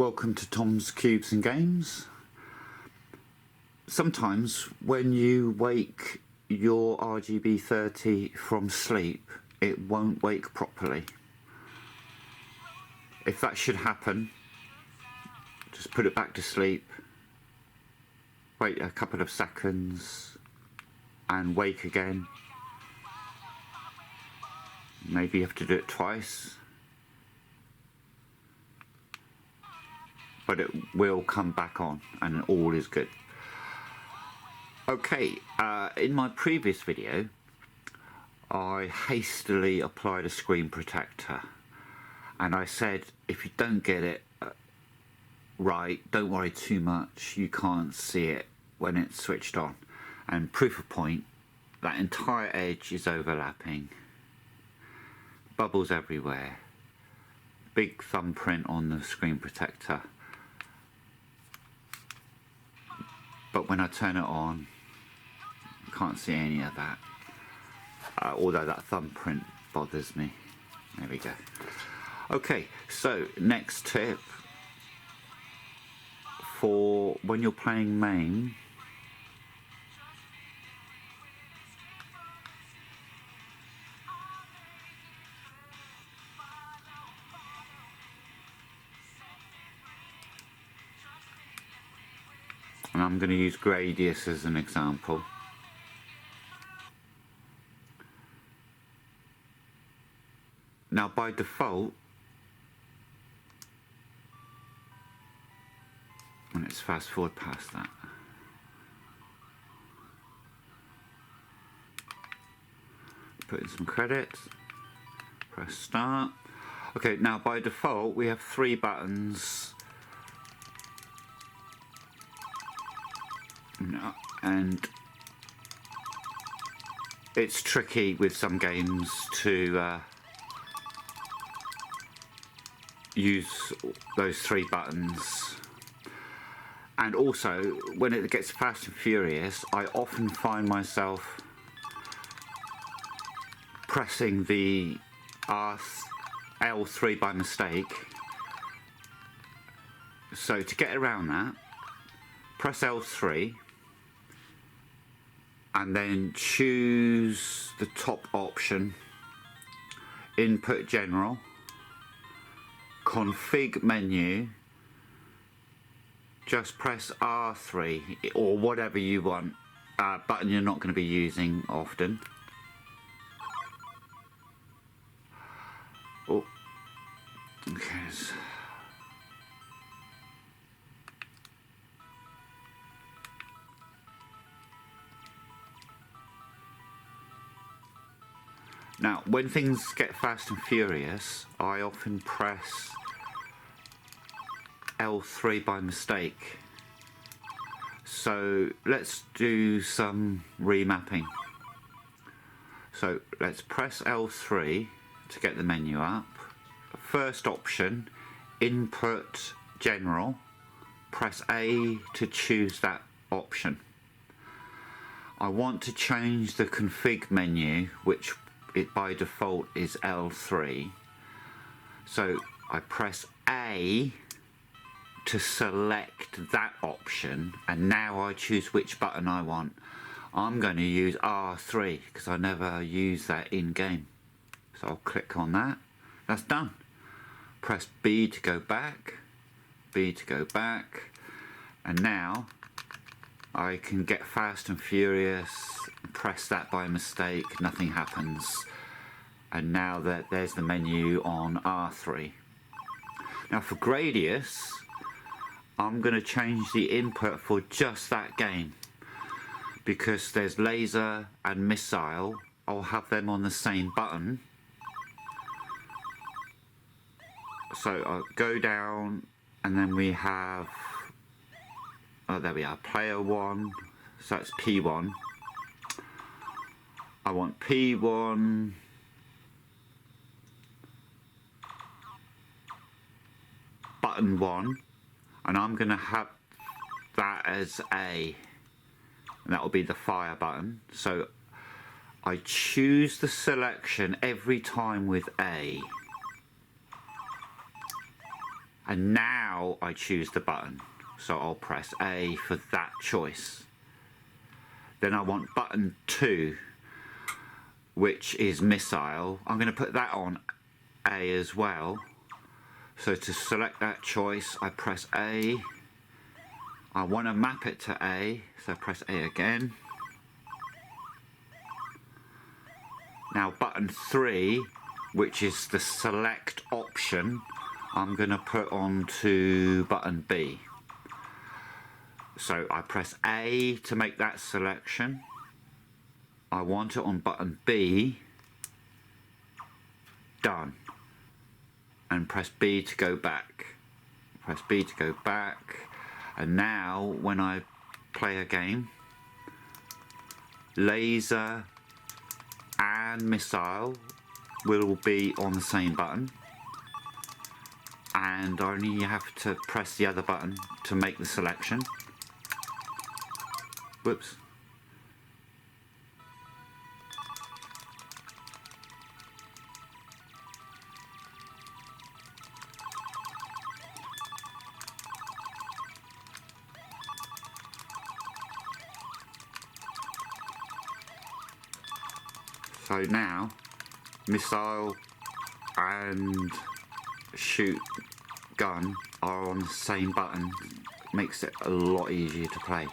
Welcome to Tom's Cubes and Games. Sometimes when you wake your RGB30 from sleep, it won't wake properly. If that should happen, just put it back to sleep, wait a couple of seconds and wake again. Maybe you have to do it twice, but it will come back on and all is good. Okay, in my previous video I hastily applied a screen protector and I said if you don't get it right, don't worry too much, you can't see it when it's switched on. And proof of point, that entire edge is overlapping, bubbles everywhere, big thumbprint on the screen protector. But when I turn it on, I can't see any of that, although that thumbprint bothers me. There we go. Okay, so next tip for when you're playing MAME, and I'm going to use Gradius as an example. Now by default, and let's fast forward past that. Put in some credits, press start. Okay, now by default we have 3 buttons. And it's tricky with some games to use those 3 buttons, and also when it gets fast and furious I often find myself pressing the L3 by mistake. So to get around that, press L3 and then choose the top option, input general, config menu, just press R3 or whatever you want, button you're not going to be using often. Oh, okay. Now, when things get fast and furious, I often press L3 by mistake. So let's do some remapping. So let's press L3 to get the menu up. First option, input general. Press A to choose that option. I want to change the config menu, which it by default is L3, so I press A to select that option, and now I choose which button I want. I'm going to use R3 because I never use that in game, so I'll click on that. That's done. Press B to go back, B to go back, and now I can get fast and furious, press that by mistake, nothing happens, and now there's the menu on R3. Now for Gradius, I'm going to change the input for just that game, because there's laser and missile, I'll have them on the same button. So I'll go down and then we have, oh there we are, player 1, so that's P1. I want P1, button 1, and I'm going to have that as A, and that will be the fire button. So I choose the selection every time with A, and now I choose the button. So I'll press A for that choice. Then I want button 2, which is missile. I'm going to put that on A as well. So to select that choice, I press A. I want to map it to A, so press A again. Now button 3, which is the select option, I'm going to put onto button B. So I press A to make that selection. I want it on button B. Done. And press B to go back. Press B to go back. And now when I play a game, laser and missile will be on the same button, and I only have to press the other button to make the selection. Whoops. So now missile and shoot gun are on the same button. Makes it a lot easier to play.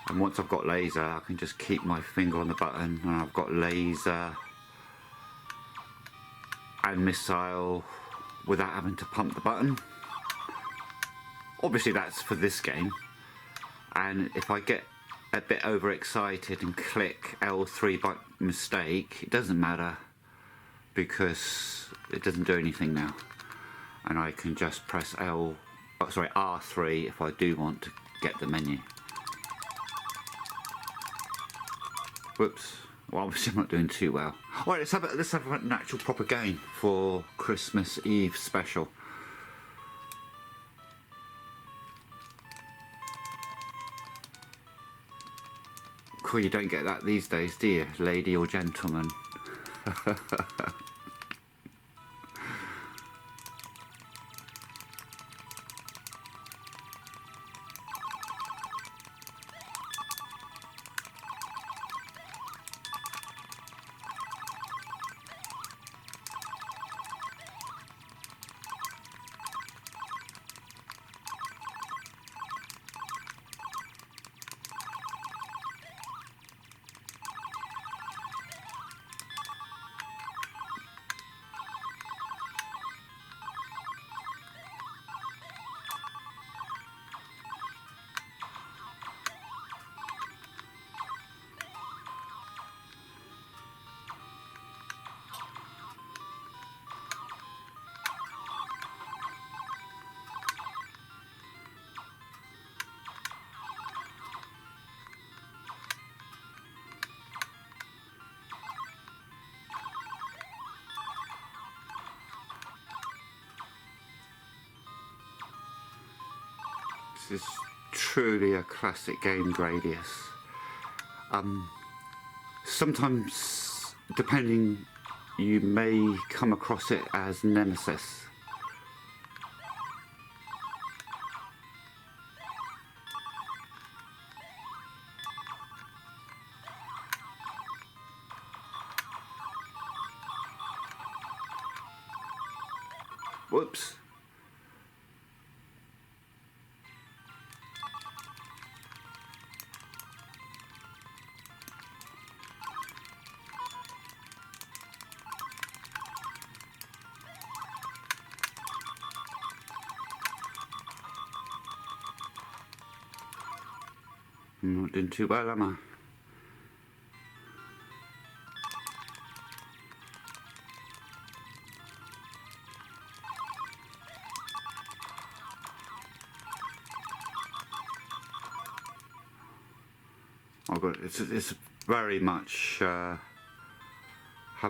And once I've got laser, I can just keep my finger on the button, and I've got laser and missile without having to pump the button. Obviously that's for this game, and if I get a bit overexcited and click L3 by mistake, it doesn't matter because it doesn't do anything now, and I can just press R3 if I do want to get the menu. Whoops. Well, obviously I'm not doing too well. Alright, let's have an actual proper game for Christmas Eve special. Cool, you don't get that these days, do you, lady or gentleman? This is truly a classic game, Gradius. Sometimes, depending, you may come across it as Nemesis. Whoops. I'm not doing too well, am I? Oh God, it's very much have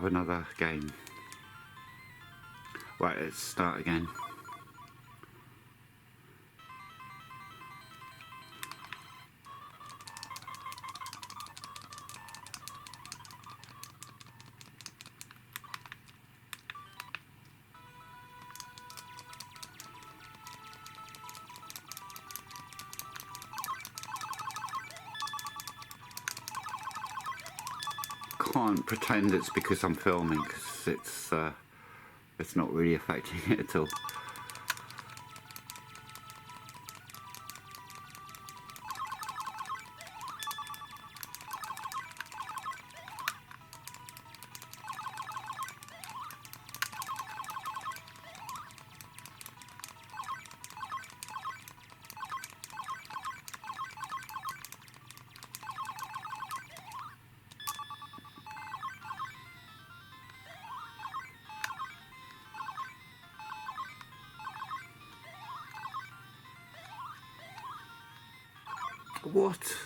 another game. Right, let's start again. can't pretend it's because I'm filming, because it's not really affecting it at all. What?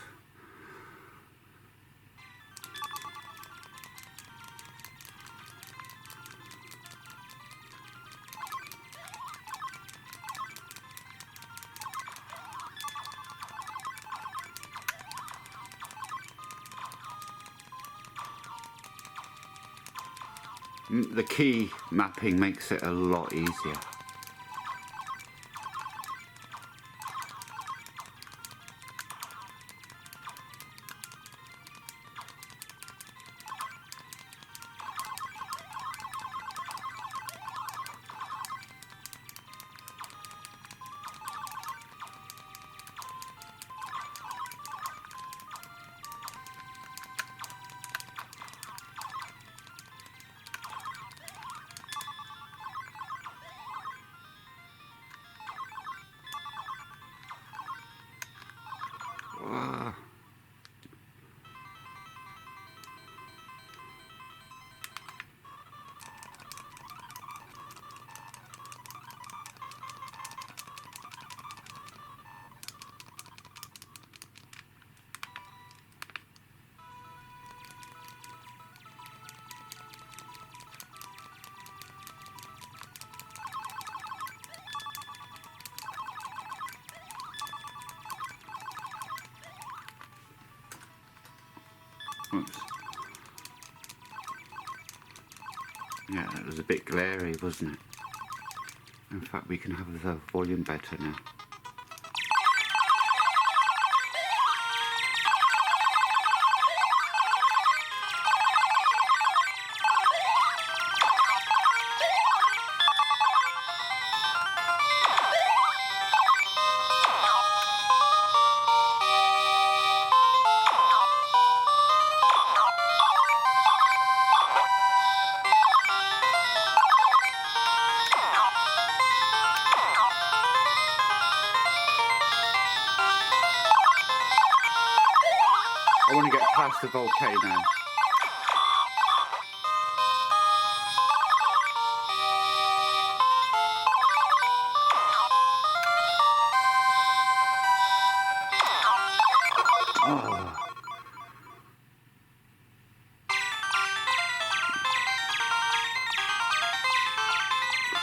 The key mapping makes it a lot easier. Oops. Yeah, that was a bit glary, wasn't it? In fact, we can have the volume better now. I want to get past the volcano. Oh.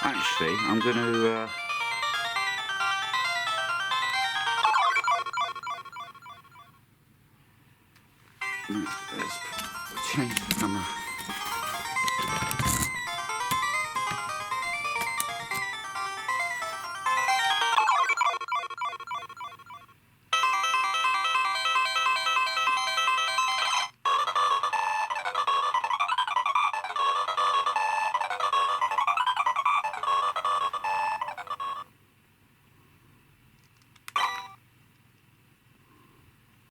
Actually, I'm going to let's change the camera.